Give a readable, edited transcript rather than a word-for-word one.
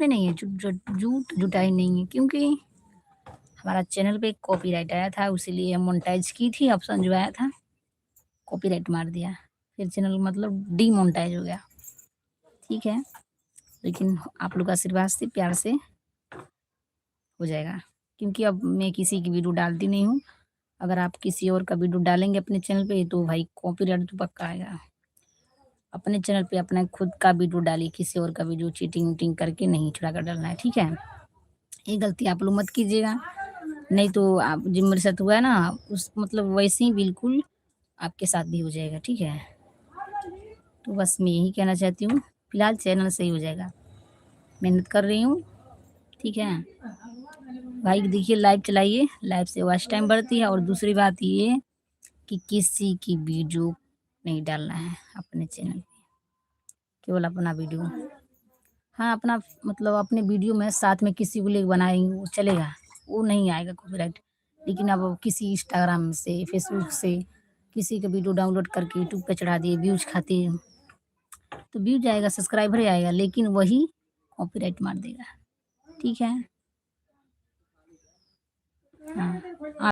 में नहीं है, झूठ जुटाई नहीं है, क्योंकि हमारा चैनल पे कॉपीराइट आया था, इसीलिए मोनेटाइज की थी, ऑप्शन जो आया था कॉपीराइट मार दिया, फिर चैनल मतलब डीमोनेटाइज हो गया। ठीक है, लेकिन आप लोग का आशीर्वाद से, प्यार से हो जाएगा, क्योंकि अब मैं किसी की वीडियो डालती नहीं हूँ। अगर आप किसी और का वीडियो डालेंगे अपने चैनल पे तो भाई कॉपीराइट तो पक्का आएगा। अपने चैनल पे अपना खुद का वीडियो डालिए, किसी और का वीडियो चीटिंग वीटिंग करके नहीं चुरा कर डालना है, ठीक है। ये गलती आप लोग मत कीजिएगा, नहीं तो आप जो मेरे साथ हुआ है ना, उस मतलब वैसे ही बिल्कुल आपके साथ भी हो जाएगा, ठीक है। तो बस मैं यही कहना चाहती हूँ, फिलहाल चैनल सही हो जाएगा, मेहनत कर रही हूँ, ठीक है भाई। देखिए लाइव चलाइए, लाइव से वॉच टाइम बढ़ती है, और दूसरी बात ये कि किसी की वीडियो नहीं डालना है अपने चैनल पे, केवल अपना वीडियो। हाँ, अपना मतलब अपने वीडियो में साथ में किसी को लेके बनाएंगे वो चलेगा, वो नहीं आएगा कॉपीराइट। लेकिन अब किसी इंस्टाग्राम से, फेसबुक से किसी का वीडियो डाउनलोड करके यूट्यूब पे चढ़ा दिए, व्यूज खाते हैं, तो व्यूज आएगा, सब्सक्राइबर आएगा, लेकिन वही कॉपीराइट मार देगा, ठीक है। हाँ।